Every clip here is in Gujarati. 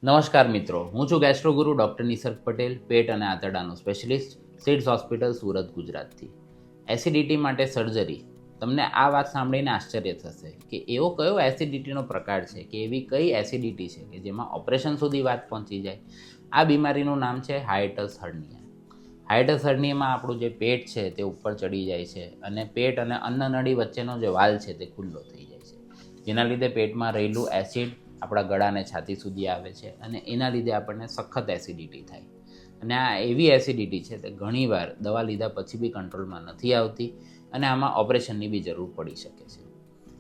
નમસ્કાર મિત્રો, હું છું ગેસ્ટ્રોગુરુ ડૉક્ટર નિસર્ગ પટેલ, પેટ અને આંતરડાનો સ્પેશિલિસ્ટ, સિડ્સ હોસ્પિટલ સુરત, ગુજરાતથી. એસિડિટી માટે સર્જરી. તમને આ વાત સાંભળીને આશ્ચર્ય થશે કે એવો કયો એસિડિટીનો પ્રકાર છે કે એવી કઈ એસિડિટી છે કે જેમાં ઓપરેશન સુધી વાત પહોંચી જાય. આ બીમારીનું નામ છે હાયટસ હર્નિયા. હાયટસ હર્નિયામાં આપણું જે પેટ છે તે ઉપર ચડી જાય છે અને પેટ અને અન્નનળી વચ્ચેનો જે વાલ છે તે ખુલ્લો થઈ જાય છે, જેના લીધે પેટમાં રહેલું એસિડ આપણા ગળાને છાતી સુધી આવે છે અને એના લીધે આપણને સખત એસિડિટી થાય. અને આ એવી એસિડિટી છે તે ઘણીવાર દવા લીધા પછી બી કંટ્રોલમાં નથી આવતી અને આમાં ઓપરેશનની બી જરૂર પડી શકે છે.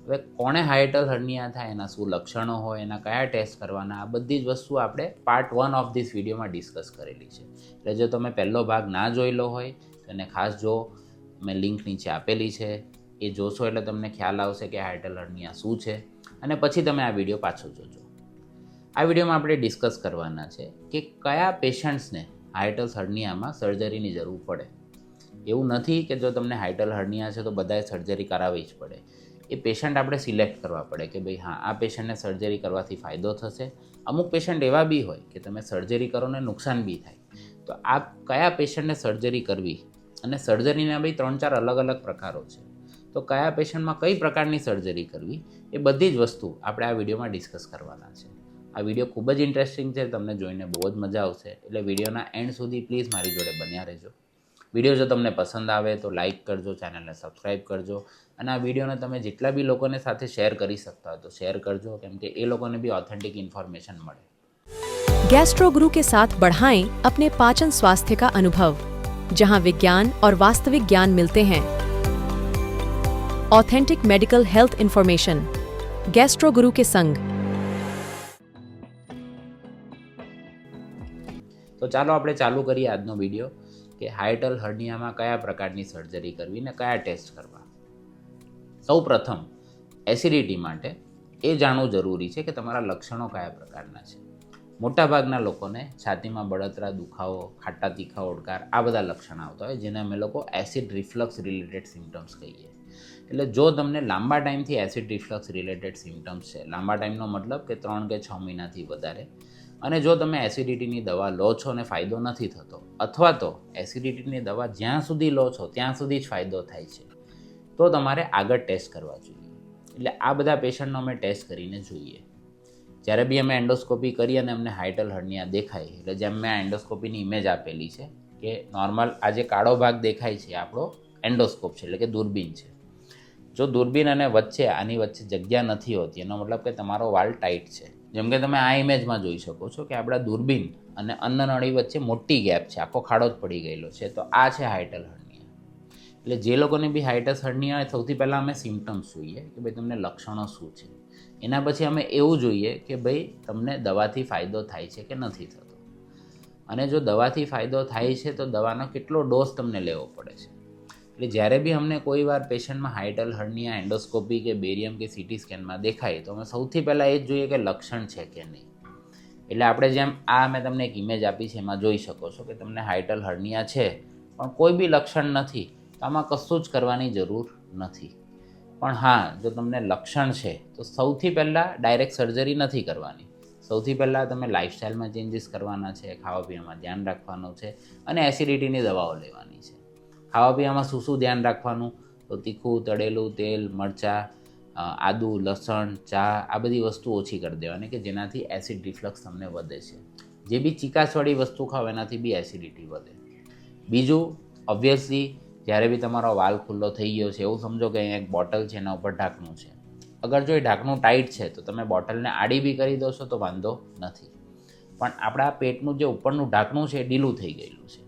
હવે કોણે હાયટલ હર્નિયા થાય, એના શું લક્ષણો હોય, એના કયા ટેસ્ટ કરવાના, આ બધી જ વસ્તુ આપણે પાર્ટ 1 ઓફ ધીસ વિડીયોમાં ડિસ્કસ કરેલી છે. એટલે જો તમે પહેલો ભાગ ના જોયેલો હોય તો એને ખાસ જો, મેં લિંક નીચે આપેલી છે, એ જોશો એટલે તમને ખ્યાલ આવશે કે હાયટલ હર્નિયા શું છે અને પછી તમે આ વિડીયો પાછો જોજો. આ વિડીયોમાં આપણે ડિસ્કસ કરવાના છે કે કયા પેશન્ટ્સને હાયટસ હર્નિયામાં સર્જરીની જરૂર પડે. એવું નથી કે જો તમને હાયટલ હર્નિયા છે તો બધાએ સર્જરી કરાવવી જ પડે. એ પેશન્ટ આપણે સિલેક્ટ કરવા પડે કે ભાઈ હા, આ પેશન્ટને સર્જરી કરવાથી ફાયદો થશે. અમુક પેશન્ટ એવા બી હોય કે તમે સર્જરી કરો ને નુકસાન બી થાય. તો આ કયા પેશન્ટને સર્જરી કરવી, અને સર્જરીના બી 3-4 અલગ અલગ પ્રકારો છે. તો કયા પેશન્ટમાં કઈ પ્રકારની સર્જરી કરવી, એ બધી જ વસ્તુ આપણે આ વિડીયોમાં ડિસ્કસ કરવાના છે. આ વિડીયો ખૂબ જ ઇન્ટરેસ્ટિંગ છે, તમને જોઈને બહુ જ મજા આવશે. એટલે વિડીયોના એન્ડ સુધી પ્લીઝ મારી જોડે બન્યા રહેજો. વિડીયો જો તમને પસંદ આવે તો લાઇક કરજો, ચેનલને સબસ્ક્રાઈબ કરજો અને આ વિડીયોને તમે જેટલા બી લોકોને સાથે શેર કરી सकता हो तो शेयर करजो, કેમ કે એ લોકોને બી ऑथेंटिक इन्फॉर्मेशन મળે. गैस्ट्रोगुरु के साथ बढ़ाएं अपने पाचन स्वास्थ्य का अनुभव, जहां विज्ञान और वास्तविक ज्ञान मिलते हैं. ऑथेंटिक मेडिकल हेल्थ इंफॉर्मेशन, गैस्ट्रोगुरु के संग. તો ચાલો આપણે ચાલુ કરીએ આજનો વિડીયો કે હાયટલ હર્નિયામાં કયા પ્રકારની સર્જરી કરવી ને કયા ટેસ્ટ કરવા. સૌ પ્રથમ એસિડિટી માટે એ જાણવું જરૂરી છે કે તમારા લક્ષણો કયા પ્રકારના છે. મોટાભાગના લોકોને છાતીમાં બળતરા, દુખાવો, ખાટા તીખા ઓડકાર, આ બધા લક્ષણ આવતા હોય, જેને અમે લોકો એસિડ રિફ્લક્સ રિલેટેડ સિમ્ટમ્સ કહીએ. એટલે જો તમને લાંબા ટાઈમથી એસિડ રિફ્લક્સ રિલેટેડ સિમ્ટમ્સ છે, લાંબા ટાઈમનો મતલબ કે 3 કે 6 મહિનાથી વધારે, અને જો તમે એસિડિટીની દવા લો છો અને ફાયદો નથી થતો, અથવા તો એસિડિટીની દવા જ્યાં સુધી લો છો ત્યાં સુધી જ ફાયદો થાય છે, તો તમારે આગળ ટેસ્ટ કરવા જોઈએ. એટલે આ બધા પેશન્ટનો અમે ટેસ્ટ કરીને જોઈએ. જ્યારે બી અમે એન્ડોસ્કોપી કરી અને અમને હાયટલ હર્નિયા દેખાય, એટલે જેમ મેં એન્ડોસ્કોપીની ઇમેજ આપેલી છે કે નોર્મલ આ જે કાળો ભાગ દેખાય છે આપણો એન્ડોસ્કોપ છે, એટલે કે દૂરબીન છે. જો દૂરબીન અને વચ્ચે આની વચ્ચે જગ્યા નથી હોતી, એનો મતલબ કે તમારો વાલ ટાઈટ છે. જેમ કે તમે આ ઇમેજમાં જોઈ શકો છો કે આપણા દૂરબીન અને અન્નનળી વચ્ચે મોટી ગેપ છે, આખો ખાડો જ પડી ગયેલો છે. તો આ છે હાયટલ હર્નિયા. એટલે જે લોકોને બી હાયટસ હર્નિયા હોય, સૌથી પહેલાં અમે સિમ્ટમ્સ જોઈએ કે ભાઈ તમને લક્ષણો શું છે. એના પછી અમે એવું જોઈએ કે ભાઈ તમને દવાથી ફાયદો થાય છે કે નથી થતો, અને જો દવાથી ફાયદો થાય છે તો દવાનો કેટલો ડોઝ તમને લેવો પડે છે. એટલે જ્યારે બી અમને કોઈ વાર પેશન્ટમાં હાયટલ હર્નિયા એન્ડોસ્કોપી કે બેરિયમ કે સીટી સ્કેનમાં દેખાય, તો અમે સૌથી પહેલાં એ જ જોઈએ કે લક્ષણ છે કે નહીં. એટલે આપણે જેમ આ મેં તમને એક ઇમેજ આપી છે, એમાં જોઈ શકો છો કે તમને હાયટલ હર્નિયા છે પણ કોઈ બી લક્ષણ નથી, તો આમાં કશું જ કરવાની જરૂર નથી. પણ હા, જો તમને લક્ષણ છે તો સૌથી પહેલાં ડાયરેક્ટ સર્જરી નથી કરવાની. સૌથી પહેલાં તમે લાઇફસ્ટાઈલમાં ચેન્જીસ કરવાના છે, ખાવા પીવામાં ધ્યાન રાખવાનું છે અને એસિડિટીની દવાઓ લેવાની છે. ખાવા પીવામાં શું ધ્યાન રાખવાનું? તો તીખું, તળેલું, તેલ, મરચાં, આદુ, લસણ, ચા, આ બધી વસ્તુ ઓછી કરી દેવાની કે જેનાથી એસિડ રિફ્લક્સ તમને વધે છે. જે બી ચીકાશવાળી વસ્તુ ખાઓ એનાથી બી એસિડિટી વધે. બીજું, ઓબ્વિયસલી જ્યારે બી તમારો વાલ ખુલ્લો થઈ ગયો છે, એવું સમજો કે અહીંયા એક બોટલ છે, એના ઉપર ઢાંકણું છે. અગર જો એ ઢાંકણું ટાઈટ છે તો તમે બોટલને આડી બી કરી દો છો તો વાંધો નથી, પણ આપણા પેટનું જે ઉપરનું ઢાંકણું છે એ ઢીલું થઈ ગયેલું છે.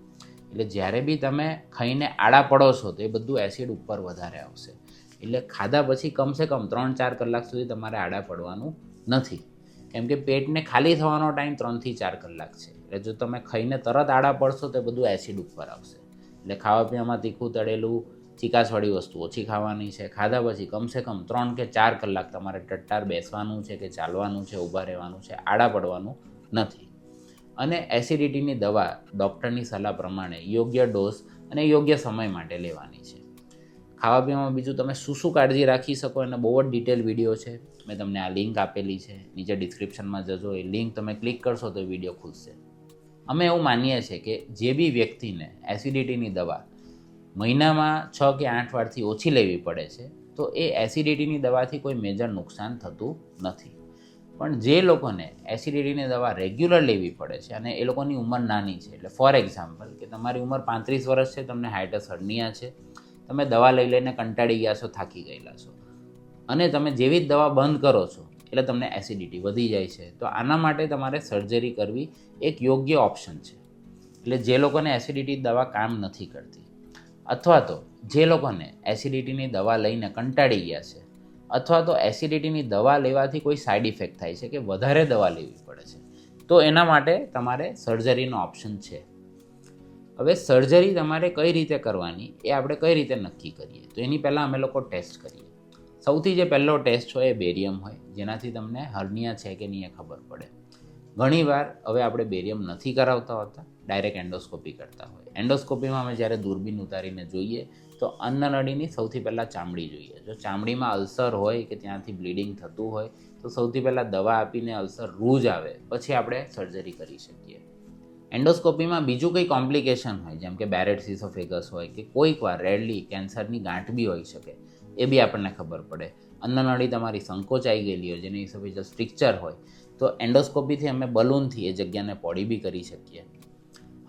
એટલે જ્યારે બી તમે ખાઈને આડા પડો છો તો એ બધું એસિડ ઉપર વધારે આવશે. એટલે ખાધા પછી કમસે કમ 3-4 કલાક સુધી તમારે આડા પડવાનું નથી, કેમ કે પેટને ખાલી થવાનો ટાઈમ 3થી 4 કલાક છે. એટલે જો તમે ખાઈને તરત આડા પડશો તો એ બધું એસિડ ઉપર આવશે. એટલે ખાવા પીવામાં તીખું, તળેલું, ચીકાશવાળી વસ્તુ ઓછી ખાવાની છે. ખાધા પછી કમસે કમ 3 કે 4 કલાક તમારે ટટ્ટાર બેસવાનું છે કે ચાલવાનું છે, ઊભા રહેવાનું છે, આડા પડવાનું નથી. અને એસિડિટીની દવા ડૉક્ટરની સલાહ પ્રમાણે યોગ્ય ડોઝ અને યોગ્ય સમય માટે લેવાની છે. ખાવા પીવામાં બીજું તમે શું શું કાળજી રાખી શકો એનો બહુ જ ડિટેલ વિડીયો છે. મેં તમને આ લિંક આપેલી છે, નીચે ડિસ્ક્રિપ્શનમાં જજો, એ લિંક તમે ક્લિક કરશો તો એ વિડીયો ખુલશે. અમે એવું માનીએ છીએ કે જે બી વ્યક્તિને એસિડિટીની દવા મહિનામાં 6 કે 8 વારથી ઓછી લેવી પડે છે તો એ એસિડિટીની દવાથી કોઈ મેજર નુકસાન થતું નથી. પણ જે લોકોને એસિડિટીની દવા રેગ્યુલર લેવી પડે છે અને એ લોકોની ઉંમર નાની છે, એટલે ફોર એક્ઝામ્પલ કે તમારી ઉંમર 35 વર્ષ છે, તમને હાઇટસ હર્નિયા છે, તમે દવા લઈ લઈને કંટાળી ગયા છો, થાકી ગયેલા છો અને તમે જેવી જ દવા બંધ કરો છો એટલે તમને એસિડિટી વધી જાય છે, તો આના માટે તમારે સર્જરી કરવી એક યોગ્ય ઓપ્શન છે. એટલે જે લોકોને એસિડિટી દવા કામ નથી કરતી, અથવા તો જે લોકોને એસિડિટીની દવા લઈને કંટાળી ગયા છે, અથવા તો એસિડિટીની દવા લેવાથી કોઈ સાઈડ ઇફેક્ટ થાય છે કે વધારે દવા લેવી પડે છે, તો એના માટે તમારે સર્જરીનો ઓપ્શન છે. હવે સર્જરી તમારે કઈ રીતે કરવાની એ આપણે કઈ રીતે નક્કી કરીએ, તો એની પહેલાં અમે લોકો ટેસ્ટ કરીએ. સૌથી જે પહેલો ટેસ્ટ હોય એ બેરિયમ હોય, જેનાથી તમને હર્નિયા છે કે નહીં એ ખબર પડે. ઘણીવાર હવે આપણે બેરિયમ નથી કરાવતા હોતા, ડાયરેક્ટ એન્ડોસ્કોપી કરતા હોય. એન્ડોસ્કોપીમાં અમે જ્યારે દૂરબીન ઉતારીને જોઈએ તો અન્નનળીની સૌથી પહેલાં ચામડી જોઈએ. જો ચામડીમાં અલ્સર હોય કે ત્યાંથી બ્લીડિંગ થતું હોય તો સૌથી પહેલાં દવા આપીને અલ્સર રૂજ આવે પછી આપણે સર્જરી કરી શકીએ. એન્ડોસ્કોપીમાં બીજું કંઈ કોમ્પ્લિકેશન હોય, જેમ કે બેરેટ્સ ઇસોફેગસ હોય કે કોઈક વાર રેડલી કેન્સરની ગાંઠ બી હોઈ શકે, એ બી આપણને ખબર પડે. અન્નનળી તમારી સંકોચાઈ ગયેલી હોય, જેની ઇસોફેગસ સ્ટ્રક્ચર હોય, તો એન્ડોસ્કોપીથી અમે બલૂનથી એ જગ્યાને પોડી બી કરી શકીએ.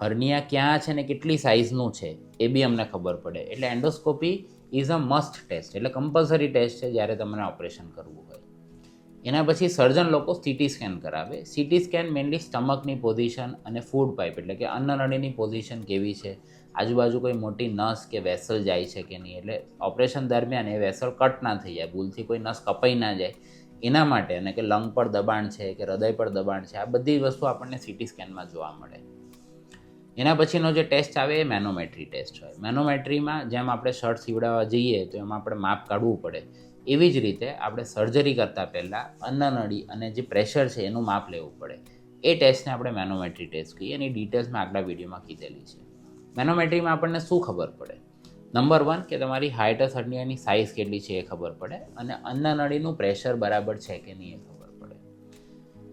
હર્નિયા ક્યાં છે ને કેટલી સાઇઝનું છે એ બી અમને ખબર પડે. એટલે endoscopy is a must test, એટલે કમ્પલસરી ટેસ્ટ છે જ્યારે તમને ઓપરેશન કરવું હોય. એના પછી સર્જન લોકો સીટી સ્કેન કરાવે. સીટી સ્કેન મેઇનલી સ્ટમકની પોઝિશન અને ફૂડ પાઇપ એટલે કે અન્નનળીની પોઝિશન કેવી છે, આજુબાજુ કોઈ મોટી નસ કે વેસલ જાય છે કે નહીં, એટલે ઓપરેશન દરમિયાન એ વેસલ કટ ના થઈ જાય, ભૂલથી કોઈ નસ કપાઈ ના જાય એના માટે, અને કે લંગ પર દબાણ છે કે હૃદય પર દબાણ છે, આ બધી વસ્તુ આપણને સીટી સ્કેનમાં જોવા મળે. એના પછીનો જે ટેસ્ટ આવે એ મેનોમેટ્રી ટેસ્ટ હોય. મેનોમેટ્રીમાં જેમ આપણે શર્ટ સીવડાવવા જઈએ તો એમાં આપણે માપ કાઢવું પડે, એવી જ રીતે આપણે સર્જરી કરતાં પહેલાં અન્નનળી અને જે પ્રેશર છે એનું માપ લેવું પડે. એ ટેસ્ટને આપણે મેનોમેટ્રી ટેસ્ટ કહીએ, એની ડિટેલ્સ મેં આગલા વિડીયોમાં કીધેલી છે. મેનોમેટ્રીમાં આપણને શું ખબર પડે? નંબર 1 કે તમારી હાઇટસ હર્નિયાની સાઇઝ કેટલી છે એ ખબર પડે, અને અન્નનળીનું પ્રેશર બરાબર છે કે નહીં એ ખબર પડે.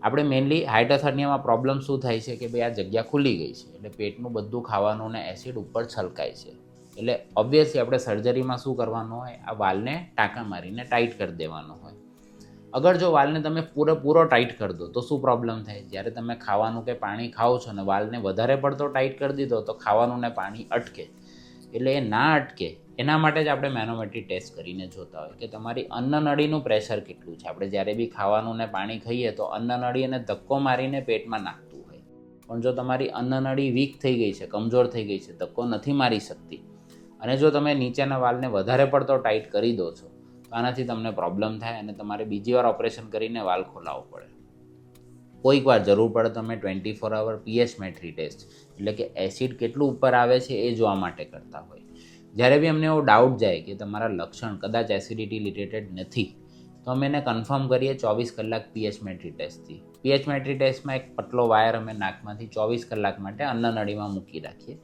આપણે મેઇનલી હાઇટસ હર્નિયામાં પ્રોબ્લેમ શું થાય છે કે ભાઈ આ જગ્યા ખુલી ગઈ છે, એટલે પેટનું બધું ખાવાનું ને એસિડ ઉપર છલકાય છે. એટલે ઓબ્વિયસલી આપણે સર્જરીમાં શું કરવાનું હોય, આ વાલને ટાંકા મારીને ટાઈટ કરી દેવાનો હોય. અગર જો વાલને તમે પૂરો ટાઈટ કરી દો તો શું પ્રોબ્લેમ થાય? જ્યારે તમે ખાવાનું કે પાણી ખાઓ છો ને વાલને વધારે પડતો ટાઈટ કરી દીધો તો ખાવાનું ને પાણી અટકે. એટલે એ ના અટકે એના માટે જ આપણે મેનોમેટ્રી ટેસ્ટ કરીને જોતા હોય કે તમારી અન્નનળીનું પ્રેશર કેટલું છે. આપણે જ્યારે બી ખાવાનું ને પાણી ખાઈએ તો અન્નનળી એને ધક્કો મારીને પેટમાં નાખતું હોય, પણ જો તમારી અન્નનળી વીક થઈ ગઈ છે, કમજોર થઈ ગઈ છે, ધક્કો નથી મારી શકતી, અને જો તમે નીચેના વાલને વધારે પડતો ટાઈટ કરી દો છો તો આનાથી તમને પ્રોબ્લેમ થાય અને તમારે બીજી વાર ઓપરેશન કરીને વાલ ખોલાવવો પડે. કોઈક વાર જરૂર પડે તો અમે 24 અવર પીએચ મેટ્રી ટેસ્ટ એટલે કે એસિડ કેટલું ઉપર આવે છે એ જોવા માટે કરતા હોય. જ્યારે બી અમને એવો ડાઉટ જાય કે તમારા લક્ષણ કદાચ એસિડિટી રિલેટેડ નથી તો અમે એને કન્ફર્મ કરીએ 24 કલાક પીએચ મેટ્રી ટેસ્ટથી. પીએચ મેટ્રી ટેસ્ટમાં એક પતલો વાયર અમે નાકમાંથી 24 કલાક માટે અન્નનળીમાં મૂકી રાખીએ,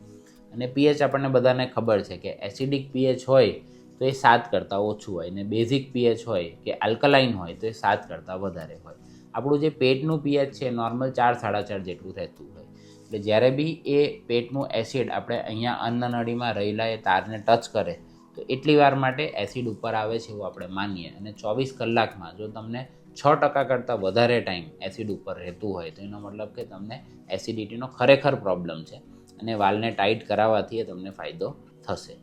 અને પીએચ આપણને બધાને ખબર છે કે એસિડિક પીએચ હોય તો એ 7 કરતાં ઓછું હોય, ને બેઝિક પીએચ હોય કે આલ્કલાઇન હોય તો એ 7 કરતાં વધારે હોય. આપણું જે પેટનું પીએચ છે નોર્મલ 4-4.5 જેટલું રહેતું હોય. એટલે જ્યારે બી એ પેટનું એસિડ આપણે અહીંયા અન્નનળીમાં રહેલા એ તારને ટચ કરે તો એટલી વાર માટે એસિડ ઉપર આવે છે એવું આપણે માનીએ. અને 24 કલાકમાં જો તમને 6% કરતાં વધારે ટાઈમ એસિડ ઉપર રહેતું હોય તો એનો મતલબ કે તમને એસિડિટીનો ખરેખર પ્રોબ્લેમ છે, અને વાલને ટાઈટ કરાવવાથી એ તમને ફાયદો થશે.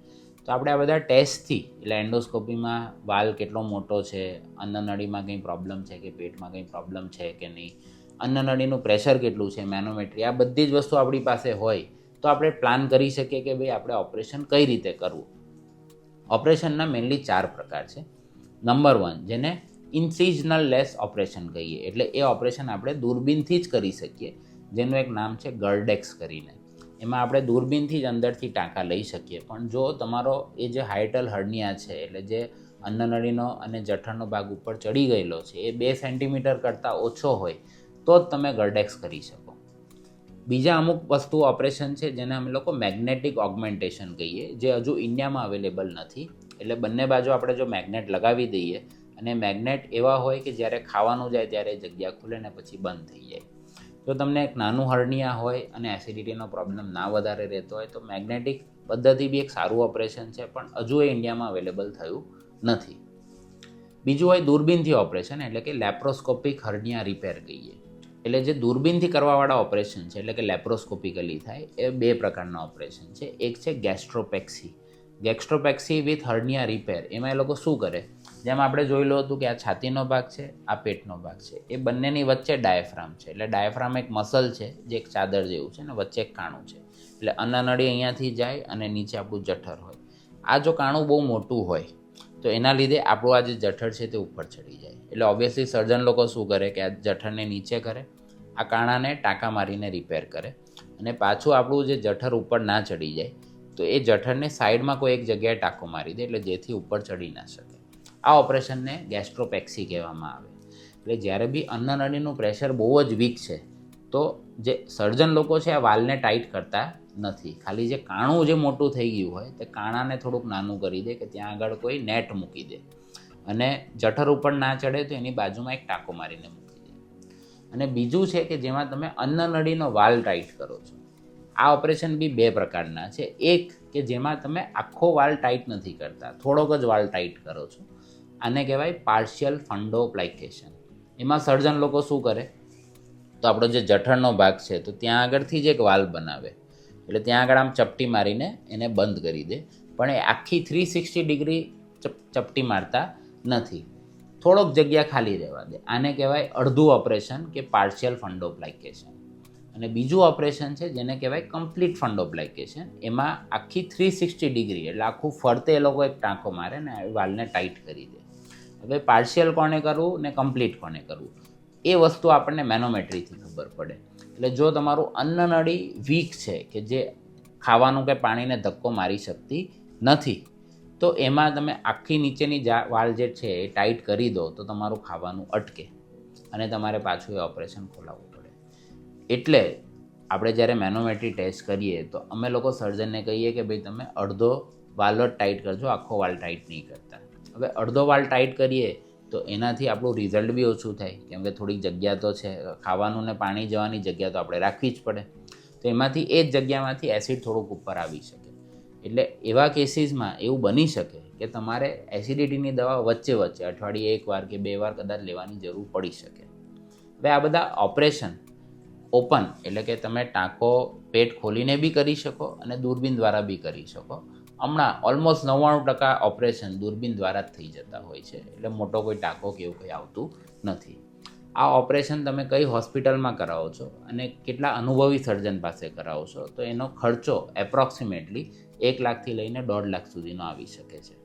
તો આપણે આ બધા ટેસ્ટથી, એટલે એન્ડોસ્કોપીમાં વાલ કેટલો મોટો છે, અન્નનળીમાં કંઈ પ્રોબ્લેમ છે કે પેટમાં કંઈ પ્રોબ્લેમ છે કે નહીં, અન્નનળીનું પ્રેશર કેટલું છે, મેનોમેટ્રી, આ બધી જ વસ્તુ આપણી પાસે હોય તો આપણે પ્લાન કરી શકીએ કે ભાઈ આપણે ઓપરેશન કઈ રીતે કરવું. ઓપરેશનના મેઇનલી 4 પ્રકાર છે. નંબર 1 જેને ઇન્સિઝનલ લેસ ઓપરેશન કહીએ, એટલે એ ઓપરેશન આપણે દૂરબીનથી જ કરી શકીએ, જેનું એક નામ છે ગર્ડેક્સ કરીને. એમાં આપણે દૂરબીનથી જ અંદરથી ટાંકા લઈ શકીએ. પણ જો તમારો એ જે હાઇટલ હર્નિયા છે, એટલે જે અન્નનળીનો અને જઠરનો ભાગ ઉપર ચડી ગયેલો છે એ 2 સેન્ટીમીટર કરતાં ઓછો હોય તો જ તમે ગર્ડેક્સ કરી શકો. બીજા અમુક વસ્તુ ઓપરેશન છે જેને અમે લોકો મેગ્નેટિક ઓગમેન્ટેશન કહીએ, જે હજુ ઇન્ડિયામાં અવેલેબલ નથી. એટલે બંને બાજુ આપણે જો મેગ્નેટ લગાવી દઈએ અને મેગ્નેટ એવા હોય કે જ્યારે ખાવાનું જાય ત્યારે જગ્યા ખુલે ને પછી બંધ થઈ જાય. જો તમને એક નાનું હર્નિયા હોય અને એસિડિટીનો પ્રોબ્લેમ ના વધારે રહેતો હોય તો મેગ્નેટિક પદ્ધતિ બી એક સારું ઓપરેશન છે, પણ હજુ એ ઇન્ડિયામાં અવેલેબલ થયું નથી. બીજું હોય દૂરબીનથી ઓપરેશન, એટલે કે લેપ્રોસ્કોપિક હર્નિયા રિપેર કહીએ. એટલે જે દૂરબીનથી કરવાવાળા ઓપરેશન છે, એટલે કે લેપ્રોસ્કોપિકલી થાય, એ બે પ્રકારના ઓપરેશન છે. એક છે ગેસ્ટ્રોપેક્સી. ગેસ્ટ્રોપેક્સી વિથ હર્નિયા રિપેર. એમાં એ લોકો શું કરે, જેમ આપણે જોયેલું હતું કે આ છાતીનો ભાગ છે, આ પેટનો ભાગ છે, એ બંનેની વચ્ચે ડાયાફ્રામ છે. એટલે ડાયાફ્રામ એક મસલ છે જે એક ચાદર જેવું છે ને વચ્ચે એક કાણું છે. એટલે અન્નનળી અહીંયાથી જાય અને નીચે આપણું જઠર હોય. આ જો કાણું બહુ મોટું હોય તો એના લીધે આપણું આ જે જઠર છે તે ઉપર ચડી જાય. એટલે ઓબ્વિયસલી સર્જન લોકો શું કરે કે આ જઠરને નીચે કરે, આ કાણાને ટાંકા મારીને રિપેર કરે, અને પાછું આપણું જે જઠર ઉપર ના ચડી જાય તો એ જઠરને સાઈડમાં કોઈ એક જગ્યાએ ટાંકો મારી દે, એટલે જેથી ઉપર ચડી ના શકે. આ ઓપરેશનને ગેસ્ટ્રોપેક્સી કહેવામાં આવે. એટલે જ્યારે બી અન્નનળીનું પ્રેશર બહુ જ વીક છે તો જે સર્જન લોકો છે આ વાલને ટાઈટ કરતા નથી. ખાલી જે કાણું જે મોટું થઈ ગયું હોય તે કાણાને થોડુંક નાનું કરી દે કે ત્યાં આગળ કોઈ નેટ મૂકી દે, અને જઠર ઉપર ના ચડે તો એની બાજુમાં એક ટાંકો મારીને મૂકી દે. અને બીજું છે કે જેમાં તમે અન્નનળીનો વાલ ટાઈટ કરો છો. આ ઓપરેશન બી બે પ્રકારના છે. એક કે જેમાં તમે આખો વાલ ટાઈટ નથી કરતા, થોડોક જ વાલ ટાઈટ કરો છો. આને કહેવાય પાર્શિયલ ફંડોપ્લાઇકેશન. એમાં સર્જન લોકો શું કરે તો આપણો જે જઠરનો ભાગ છે તો ત્યાં આગળથી જ એક વાલ બનાવે, એટલે ત્યાં આગળ આમ ચપટી મારીને એને બંધ કરી દે, પણ એ આખી 360 ડિગ્રી ચપટી મારતા નથી, થોડોક જગ્યા ખાલી રહેવા દે. આને કહેવાય અડધું ઓપરેશન કે પાર્શિયલ ફંડોપ્લાઇકેશન. અને બીજું ઓપરેશન છે જેને કહેવાય કમ્પ્લીટ ફંડોપ્લાઇકેશન. એમાં આખી 360 ડિગ્રી એટલે આખું ફરતે એ લોકો એક ટાંકો મારે ને વાલને ટાઈટ કરી દે. હવે પાર્શિયલ કોને કરવું ને કમ્પ્લીટ કોને કરવું એ વસ્તુ આપણને મેનોમેટ્રીથી ખબર પડે. એટલે જો તમારું અન્નનળી વીક છે કે જે ખાવાનું કે પાણીને ધક્કો મારી શકતી નથી તો એમાં તમે આખી નીચેની વાલ જે છે એ ટાઈટ કરી દો તો તમારું ખાવાનું અટકે અને તમારે પાછું એ ઓપરેશન ખોલાવવું પડે. એટલે આપણે જ્યારે મેનોમેટ્રી ટેસ્ટ કરીએ તો અમે લોકો સર્જનને કહીએ કે ભાઈ તમે અડધો વાલ જ ટાઈટ કરજો, આખો વાલ ટાઈટ નહીં કરતા. હવે અડધો વાલ ટાઈટ કરીએ તો એનાથી આપણું રિઝલ્ટ બી ઓછું થાય, કેમ કે થોડીક જગ્યા તો છે, ખાવાનું ને પાણી જવાની જગ્યા તો આપણે રાખવી જ પડે. તો એમાંથી એ જ જગ્યામાંથી એસિડ થોડુંક ઉપર આવી શકે. એટલે એવા કેસીસમાં એવું બની શકે કે તમારે એસિડિટીની દવા વચ્ચે અઠવાડિયે 1 વાર કે 2 વાર કદાચ લેવાની જરૂર પડી શકે. હવે આ બધા ઓપરેશન ઓપન એટલે કે તમે ટાંકો પેટ ખોલીને બી કરી શકો અને દૂરબીન દ્વારા બી કરી શકો. હમણાં ઓલમોસ્ટ 99% ઓપરેશન દૂરબીન દ્વારા જ થઈ જતા હોય છે, એટલે મોટો કોઈ ટાંકો કે એવું કંઈ આવતું નથી. આ ઓપરેશન તમે કઈ હોસ્પિટલમાં કરાવો છો અને કેટલા અનુભવી સર્જન પાસે કરાવો છો તો એનો ખર્ચો એપ્રોક્સિમેટલી 1 લાખથી લઈને 1.5 લાખ સુધીનો આવી શકે છે.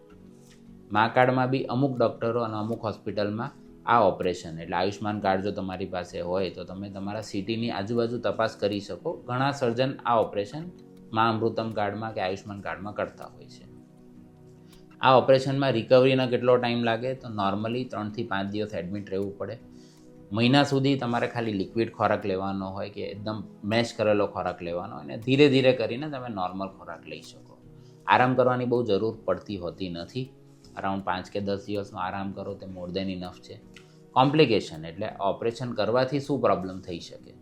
મા કાર્ડમાં બી અમુક ડૉક્ટરો અને અમુક હોસ્પિટલમાં આ ઓપરેશન એટલે આયુષ્માન કાર્ડ જો તમારી પાસે હોય તો તમે તમારા સિટીની આજુબાજુ તપાસ કરી શકો. ઘણા સર્જન આ ઓપરેશન મા અમૃતમ કાર્ડમાં કે આયુષ્માન કાર્ડમાં કરતા હોય છે. આ ઓપરેશનમાં રિકવરીનો કેટલો ટાઈમ લાગે તો નોર્મલી 3 થી 5 દિવસ એડમિટ રહેવું પડે. મહિના સુધી તમારે ખાલી લિક્વિડ ખોરાક લેવાનો હોય કે એકદમ મેશ કરેલો ખોરાક લેવાનો હોય, અને ધીરે ધીરે કરીને તમે નોર્મલ ખોરાક લઈ શકો. આરામ કરવાની બહુ જરૂર પડતી હોતી નથી. અરાઉન્ડ 5 કે 10 દિવસનો આરામ કરો તે મોર દેન ઇનફ છે. કોમ્પ્લિકેશન એટલે ઓપરેશન કરવાથી શું પ્રોબ્લેમ થઈ શકે.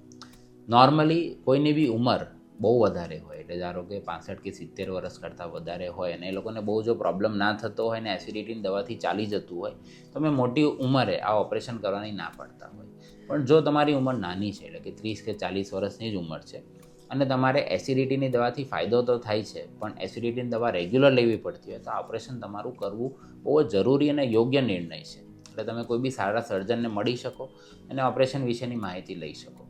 નોર્મલી કોઈની બી ઉંમર બહુ વધારે હોય, એટલે ધારો કે 65 કે 70 વર્ષ કરતાં વધારે હોય અને એ લોકોને બહુ જો પ્રોબ્લેમ ના થતો હોય ને એસિડિટીની દવાથી ચાલી જતું હોય તો અમે મોટી ઉંમરે આ ઓપરેશન કરવાની ના પાડતા હોય. પણ જો તમારી ઉંમર નાની છે એટલે કે 30 કે 40 વર્ષની જ ઉંમર છે અને તમારે એસિડિટીની દવાથી ફાયદો તો થાય છે પણ એસિડિટીની દવા રેગ્યુલર લેવી પડતી હોય તો આ ઓપરેશન તમારું કરવું બહુ જ જરૂરી અને યોગ્ય નિર્ણય છે. એટલે તમે કોઈ બી સારા સર્જનને મળી શકો અને ઓપરેશન વિશેની માહિતી લઈ શકો.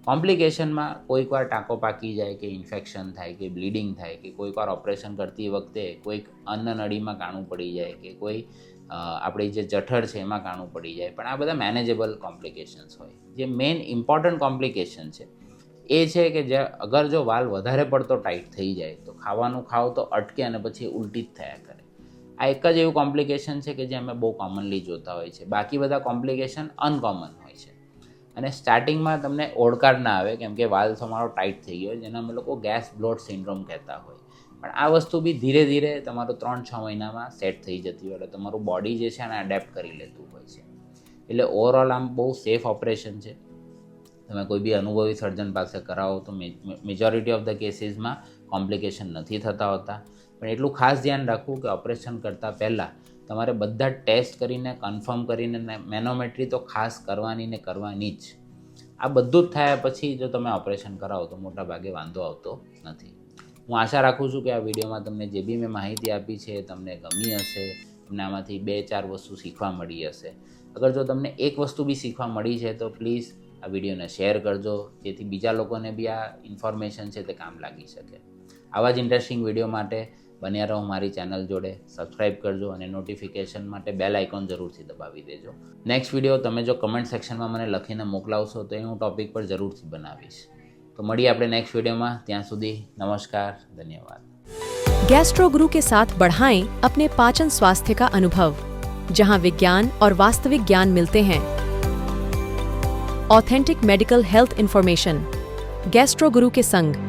કોમ્પ્લિકેશનમાં કોઈક વાર ટાંકો પાકી જાય કે ઇન્ફેક્શન થાય કે બ્લીડિંગ થાય કે કોઈક વાર ઓપરેશન કરતી વખતે કોઈક અન્નનળીમાં કાણું પડી જાય કે કોઈ આપણી જે જઠર છે એમાં કાણું પડી જાય, પણ આ બધા મેનેજેબલ કોમ્પ્લિકેશન્સ હોય. જે મેઇન ઇમ્પોર્ટન્ટ કોમ્પ્લિકેશન છે એ છે કે જે અગર જો વાલ વધારે પડતો ટાઈટ થઈ જાય તો ખાવાનું ખાવ તો અટકે અને પછી ઉલટી જ થયા કરે. આ એક જ એવું કોમ્પ્લિકેશન છે કે જે અમે બહુ કોમનલી જોતા હોય છે. બાકી બધા કોમ્પ્લિકેશન અનકોમન હોય છે અને સ્ટાર્ટિંગમાં તમને ઓળકાર ના આવે કેમ કે વાલ તમારો ટાઈટ થઈ ગયો, જેને અમે લોકો ગેસ બ્લોટ સિન્ડ્રોમ કહેતા હોય. પણ આ વસ્તુ બી ધીરે ધીરે તમારું 3-6 મહિનામાં સેટ થઈ જતી હોય, એટલે તમારું બોડી જે છે એને એડેપ્ટ કરી લેતું હોય છે. એટલે ઓવરઓલ આમ બહુ સેફ ઓપરેશન છે. તમે કોઈ બી અનુભવી સર્જન પાસે કરાવો તો મેજોરિટી ઓફ ધ કેસીસમાં કોમ્પ્લિકેશન નથી થતા હોતા. પણ એટલું ખાસ ધ્યાન રાખવું કે ઓપરેશન કરતાં પહેલાં તમારે બધા ટેસ્ટ કરીને કન્ફર્મ કરીને મેનોમેટ્રી તો ખાસ કરવાની ને કરવાની જ. આ બધું જ થયા પછી જો તમે ઓપરેશન કરાવો તો મોટા ભાગે વાંધો આવતો નથી. હું આશા રાખું છું કે આ વિડીયોમાં તમને જે બી મેં માહિતી આપી છે તમને ગમી હશે, તમને આમાંથી 2-4 વસ્તુ શીખવા મળી હશે. અગર જો તમને એક વસ્તુ બી શીખવા મળી છે તો પ્લીઝ આ વિડીયોને શેર કરજો, જેથી બીજા લોકોને બી આ ઇન્ફોર્મેશન છે તે કામ લાગી શકે. આવા જ ઇન્ટરેસ્ટિંગ વિડીયો માટે બન્યા રહો મારી ચેનલ જોડે, સબસ્ક્રાઈબ કરજો અને નોટિફિકેશન માટે બેલ આઇકોન જરૂરથી દબાવી દેજો. નેક્સ્ટ વિડીયો તમે જો કમેન્ટ સેક્શનમાં મને લખીને મોકલાવશો તો એ હું ટૉપિક પર જરૂરથી બનાવીશ. તો મળીએ આપણે નેક્સ્ટ વીડિયોમાં. ત્યાં સુધી નમસ્કાર, ધન્યવાદ. गैस्ट्रो गुरु के साथ बढ़ाएं अपने पाचन स्वास्थ्य का अनुभव, जहां विज्ञान और वास्तविक ज्ञान मिलते हैं. Authentic medical health information. Gastro गुरु के संग